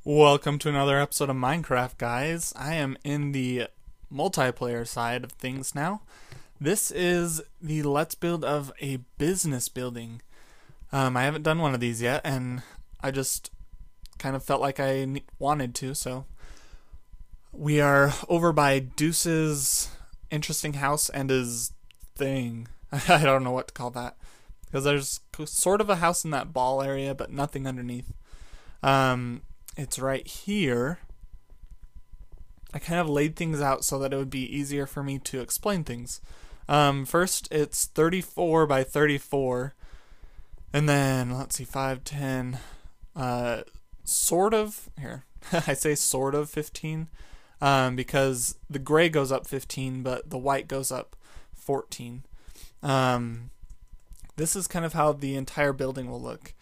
Welcome to another episode of Minecraft, guys. I am in the multiplayer side of things now. This is the Let's Build of a business building. I haven't done one of these yet, and I just kind of felt like I wanted to, so we are over by Deuce's interesting house and his thing. I don't know what to call that, because there's sort of a house in that ball area, but nothing underneath. It's right here. I kind of laid things out so that it would be easier for me to explain things. First, it's 34 by 34. And then, let's see, 5, 10, sort of, here, I say sort of 15, because the gray goes up 15, but the white goes up 14. This is kind of how the entire building will look.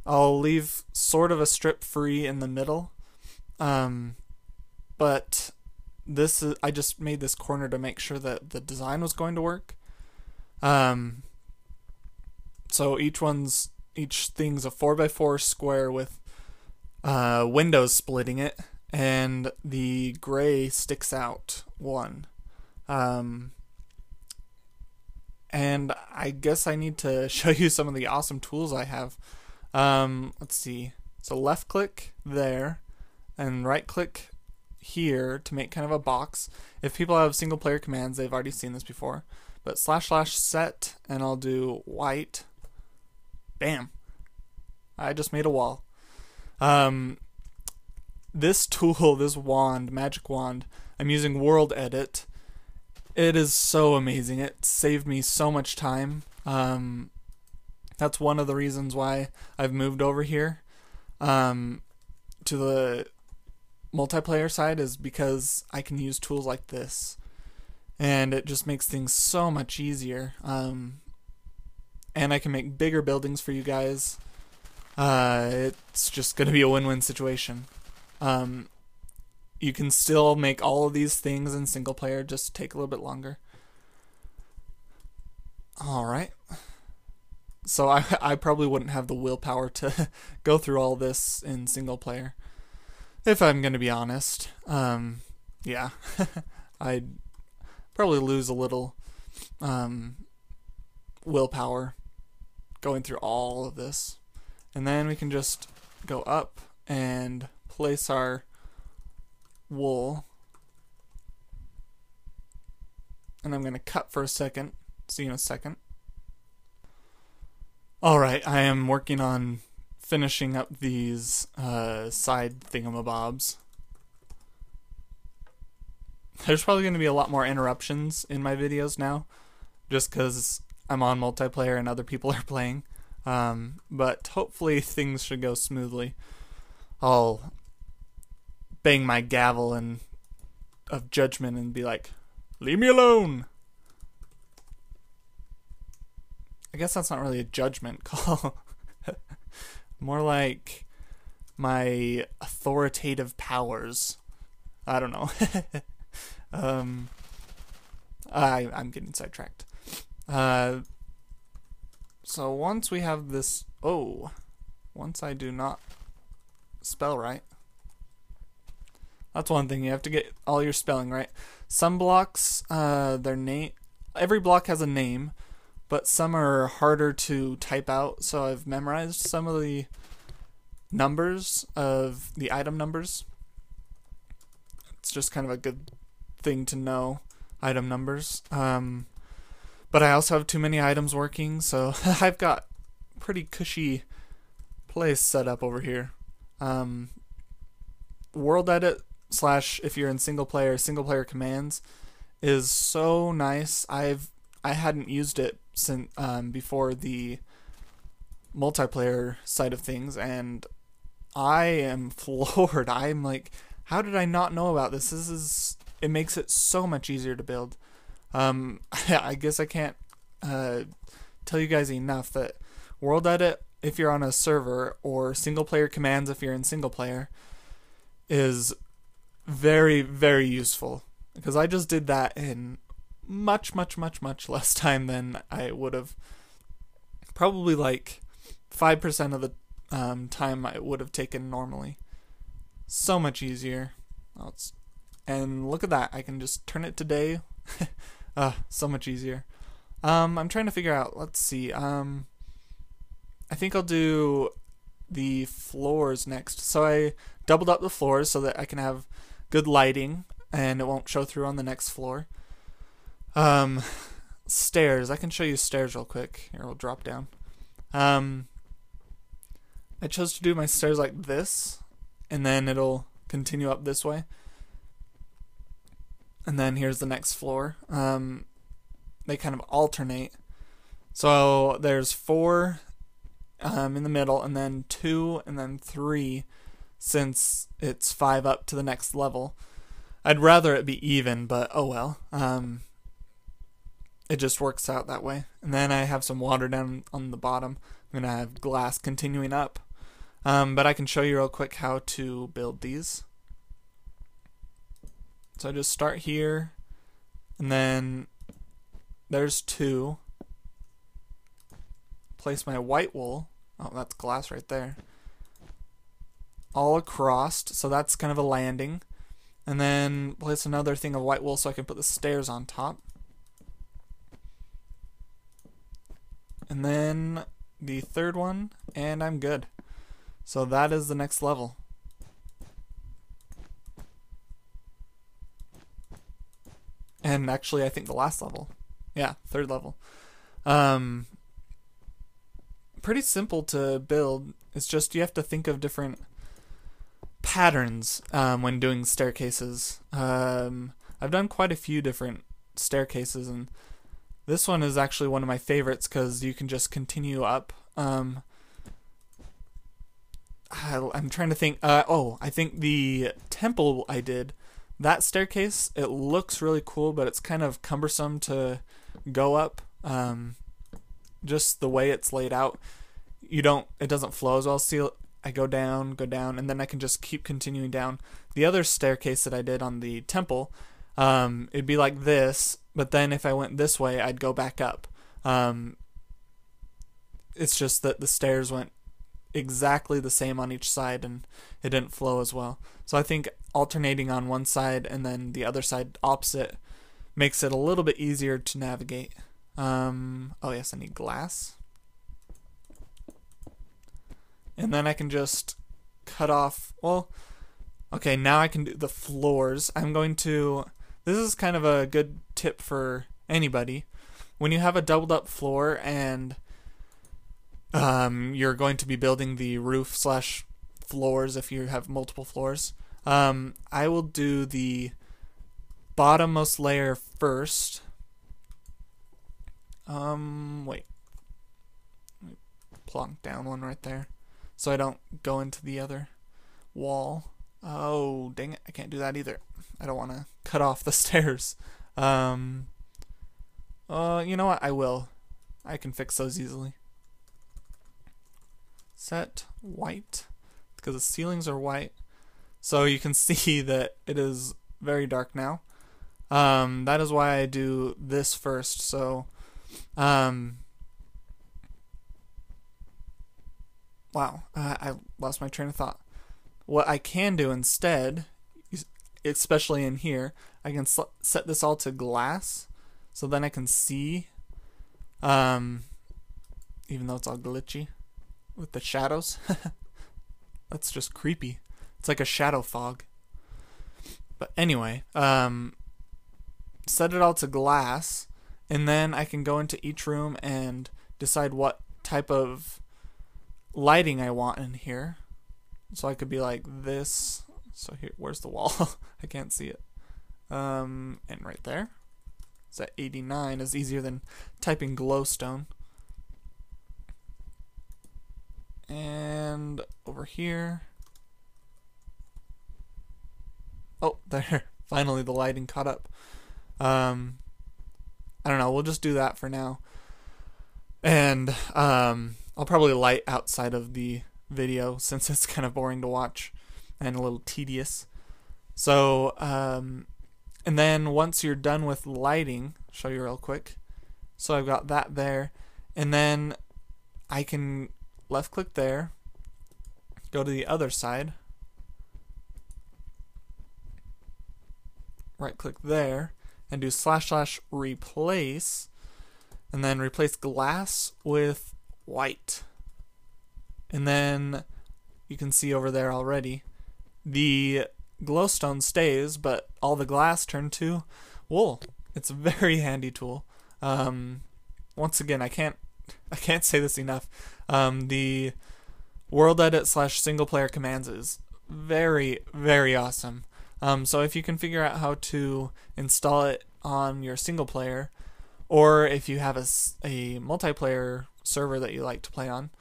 I'll leave sort of a strip free in the middle, but this is, I just made this corner to make sure that the design was going to work. So each thing's a 4x4 square with windows splitting it, and the gray sticks out one. And I guess I need to show you some of the awesome tools I have. Let's see. So left click there and right click here to make kind of a box. If people have single player commands, they've already seen this before. But / set, and I'll do white. Bam. I just made a wall. This tool, this wand, magic wand, I'm using World Edit. It is so amazing. It saved me so much time. That's one of the reasons why I've moved over here to the multiplayer side, is because I can use tools like this, and it just makes things so much easier. And I can make bigger buildings for you guys. It's just going to be a win-win situation. You can still make all of these things in single player, just take a little bit longer. Alright. So I probably wouldn't have the willpower to go through all this in single player, if I'm going to be honest. Yeah, I'd probably lose a little willpower going through all of this. And then we can just go up and place our wool. And I'm going to cut for a second. See you in a second. Alright, I am working on finishing up these side thingamabobs. There's probably going to be a lot more interruptions in my videos now, just because I'm on multiplayer and other people are playing. But hopefully things should go smoothly. I'll bang my gavel of judgment and be like, "Leave me alone!" I guess that's not really a judgment call. More like my authoritative powers. I don't know. I'm getting sidetracked. So once we have this... Oh. Once I do not spell right. That's one thing. You have to get all your spelling right. Some blocks, their name... Every block has a name, but some are harder to type out, so I've memorized some of the numbers of the item numbers. It's just kind of a good thing to know, item numbers. But I also have too many items working, so I've got pretty cushy place set up over here. World Edit / if you're in single player commands is so nice. I hadn't used it since before the multiplayer side of things, and I am floored. I'm like, how did I not know about this? It makes it so much easier to build. I guess I can't tell you guys enough that World Edit, if you're on a server, or single player commands if you're in single player, is very, very useful, because I just did that in much less time than I would have. Probably like 5% of the time I would have taken normally. So much easier. And look at that, I can just turn it to day. So much easier. I'm trying to figure out, let's see, I think I'll do the floors next. So I doubled up the floors so that I can have good lighting and it won't show through on the next floor. Stairs, I can show you stairs real quick. Here, we'll drop down. I chose to do my stairs like this, and then it'll continue up this way. And then here's the next floor. They kind of alternate. So there's 4 in the middle, and then 2, and then 3, since it's 5 up to the next level. I'd rather it be even, but oh well. It just works out that way. And then I have some water down on the bottom. I'm going to have glass continuing up. But I can show you real quick how to build these. So I just start here, and then there's 2. Place my white wool. Oh, that's glass right there. All across, so that's kind of a landing. And then place another thing of white wool so I can put the stairs on top. And then the 3rd one, and I'm good. So that is the next level. And actually, I think the last level. Yeah, 3rd level. Pretty simple to build. It's just you have to think of different patterns when doing staircases. I've done quite a few different staircases, and this one is actually one of my favorites because you can just continue up. I'm trying to think. I think the temple I did, that staircase, it looks really cool, but it's kind of cumbersome to go up. Just the way it's laid out, it doesn't flow as well. See, I go down, and then I can just keep continuing down. The other staircase that I did on the temple, it'd be like this, but then if I went this way, I'd go back up. It's just that the stairs went exactly the same on each side, and it didn't flow as well. So I think alternating on one side and then the other side opposite makes it a little bit easier to navigate. Oh yes, I need glass. And then I can just cut off, well, okay, now I can do the floors. This is kind of a good tip for anybody. When you have a doubled up floor and you're going to be building the roof / floors if you have multiple floors, I will do the bottommost layer first. Wait. Let me plonk down one right there so I don't go into the other wall. Oh, dang it, I can't do that either. I don't want to cut off the stairs. You know what? I will. I can fix those easily. Set white, because the ceilings are white. So you can see that it is very dark now. That is why I do this first. So, wow, I lost my train of thought. What I can do instead, especially in here, I can set this all to glass, so then I can see, even though it's all glitchy with the shadows. That's just creepy. It's like a shadow fog. But anyway, set it all to glass, and then I can go into each room and decide what type of lighting I want in here. So I could be like this. So here, where's the wall? I can't see it. And right there. So that 89 is easier than typing glowstone. And over here. Oh, there. Finally the lighting caught up. I don't know, we'll just do that for now. And I'll probably light outside of the video since it's kind of boring to watch and a little tedious. So, and then once you're done with lighting, I'll show you real quick. So I've got that there, and then I can left click there, go to the other side, right click there and do / replace, and then replace glass with white. And then you can see over there already the glowstone stays, but all the glass turned to wool. It's a very handy tool. Once again, I can't say this enough. The world edit / single player commands is very, very awesome. So if you can figure out how to install it on your single player, or if you have a multiplayer server that you like to play on,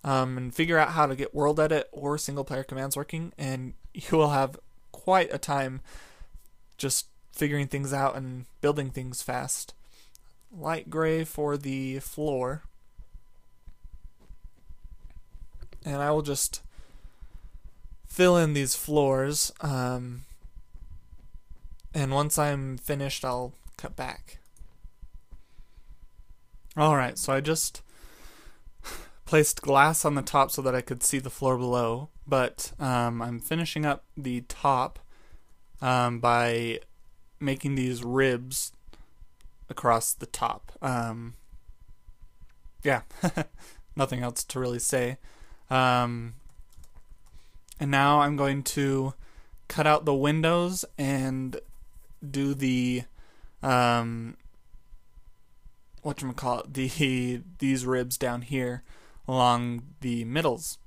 and figure out how to get world edit or single player commands working, and you will have quite a time just figuring things out and building things fast. Light gray for the floor, and I will just fill in these floors, and once I'm finished I'll cut back. Alright, so I just placed glass on the top so that I could see the floor below, but I'm finishing up the top by making these ribs across the top. Yeah, nothing else to really say. And now I'm going to cut out the windows and do the these ribs down here along the middles,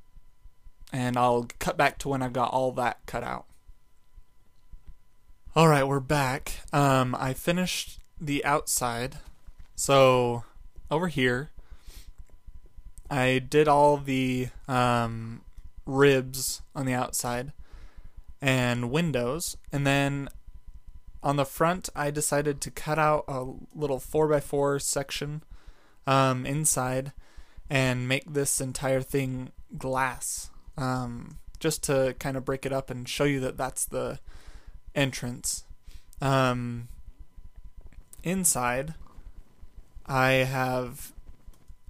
and I'll cut back to when I've got all that cut out. Alright, we're back. I finished the outside, so over here I did all the ribs on the outside and windows, and then on the front I decided to cut out a little 4x4 section inside and make this entire thing glass, just to kind of break it up and show you that that's the entrance. Inside I have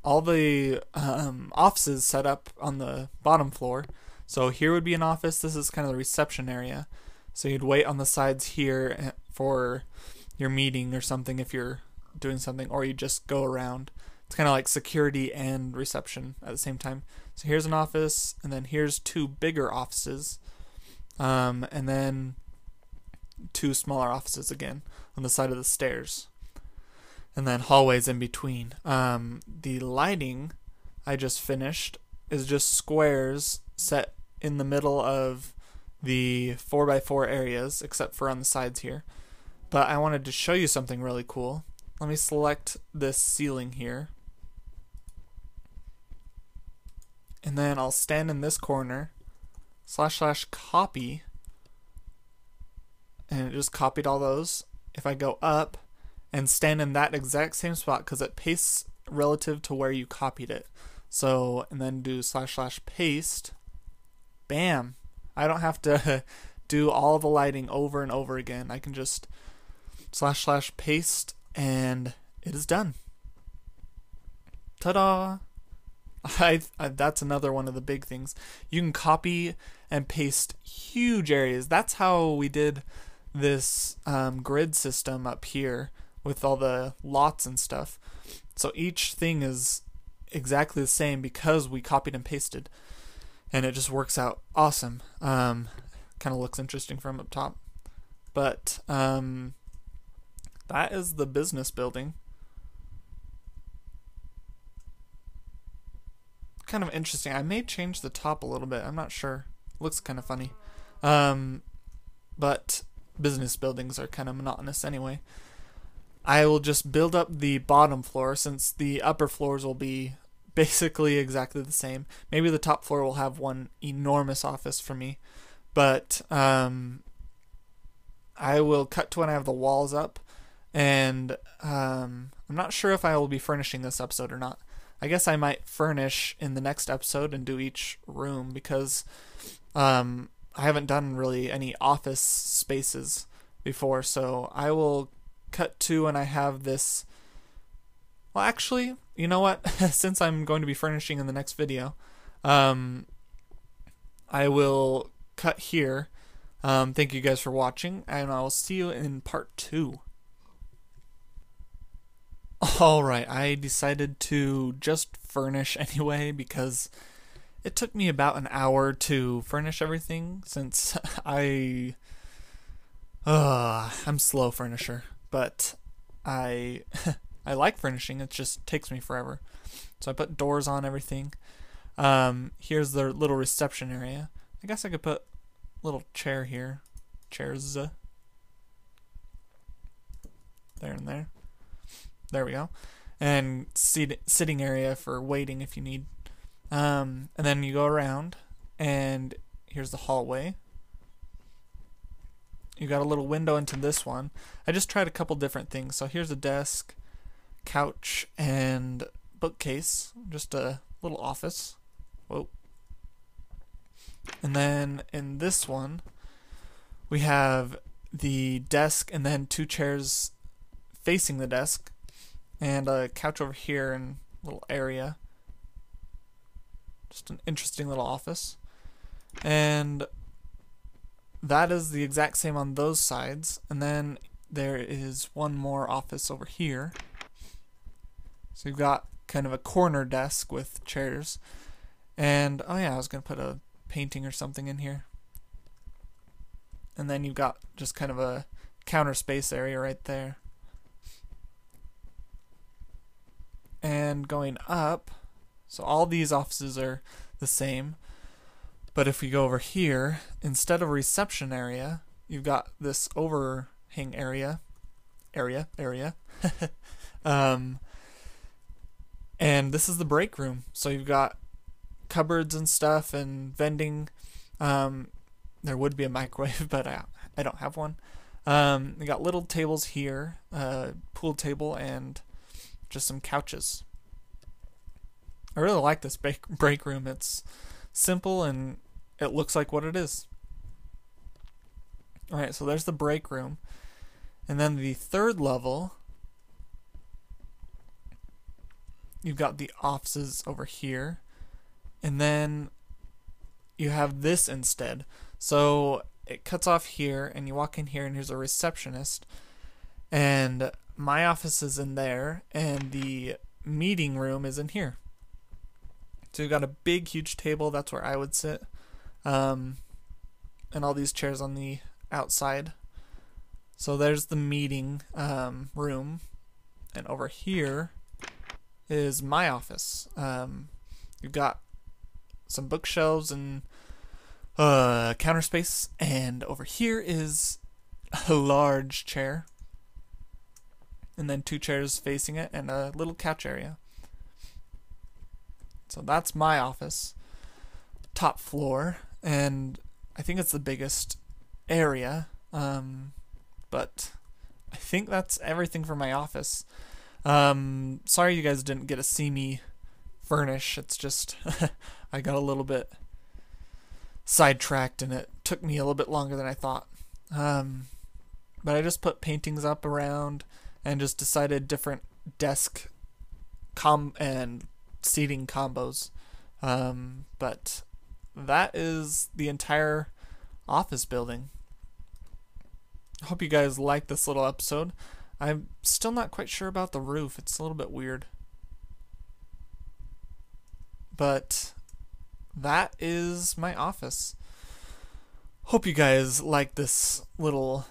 all the offices set up on the bottom floor. So here would be an office. This is kind of the reception area. So you'd wait on the sides here for your meeting or something if you're doing something, or you just go around. It's kind of like security and reception at the same time. So here's an office, and then here's two bigger offices, and then two smaller offices again on the side of the stairs, and then hallways in between. The lighting I just finished is just squares set in the middle of the 4x4 areas, except for on the sides here. But I wanted to show you something really cool. Let me select this ceiling here, and then I'll stand in this corner, / copy, and it just copied all those. If I go up and stand in that exact same spot, because it pastes relative to where you copied it, so, and then do / paste, bam, I don't have to do all the lighting over and over again. I can just / paste and it is done. Ta-da! That's another one of the big things. You can copy and paste huge areas. That's how we did this grid system up here with all the lots and stuff. So each thing is exactly the same because we copied and pasted, and it just works out awesome. Kind of looks interesting from up top, but that is the business building. Kind of interesting. I may change the top a little bit. I'm not sure. Looks kind of funny. But business buildings are kind of monotonous anyway. I will just build up the bottom floor, since the upper floors will be basically exactly the same. Maybe the top floor will have one enormous office for me, but I will cut to when I have the walls up, and I'm not sure if I will be furnishing this episode or not. I guess I might furnish in the next episode and do each room, because I haven't done really any office spaces before, so I will cut to when I have this. Well, actually, you know what? Since I'm going to be furnishing in the next video, I will cut here Thank you guys for watching, and I will see you in part 2. Alright, I decided to just furnish anyway because it took me about an hour to furnish everything since I'm slow furnisher, but I I like furnishing, it just takes me forever. So I put doors on everything. Here's the little reception area. I guess I could put a little chair here. Chairs. There and there. There we go. And sitting area for waiting if you need. And then you go around, and here's the hallway. You got a little window into this one. I just tried a couple different things. So here's a desk, couch, and bookcase. Just a little office. Whoa. And then in this one, we have the desk and then 2 chairs facing the desk, and a couch over here and a little area. Just an interesting little office. And that is the exact same on those sides. And then there is one more office over here. So you've got kind of a corner desk with chairs. And, oh yeah, I was going to put a painting or something in here. And then you've got just kind of a counter space area right there. And going up, so all these offices are the same, but if we go over here, instead of a reception area, you've got this overhang area, and this is the break room. So you've got cupboards and stuff and vending. There would be a microwave, but I don't have one. We got little tables here, pool table, and just some couches. I really like this break room. It's simple and it looks like what it is. Alright, so there's the break room. And then the third level, you've got the offices over here. And then you have this instead. So it cuts off here and you walk in here and here's a receptionist. And my office is in there and the meeting room is in here. So you've got a big, huge table. That's where I would sit. And all these chairs on the outside. So there's the meeting room. And over here is my office. You've got some bookshelves and counter space. And over here is a large chair. And then 2 chairs facing it and a little couch area. So that's my office. Top floor. And I think it's the biggest area. But I think that's everything for my office. Sorry you guys didn't get to see me furnish. It's just I got a little bit sidetracked and it took me a little bit longer than I thought. But I just put paintings up around and just decided different desk and seating combos. But that is the entire office building. I hope you guys like this little episode. I'm still not quite sure about the roof. It's a little bit weird. But that is my office. Hope you guys like this little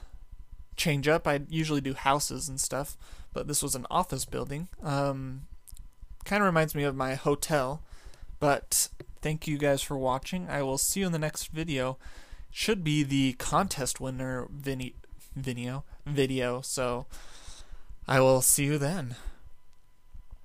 change up. I usually do houses and stuff, but this was an office building. Kind of reminds me of my hotel, but thank you guys for watching. I will see you in the next video. Should be the contest winner video, so I will see you then.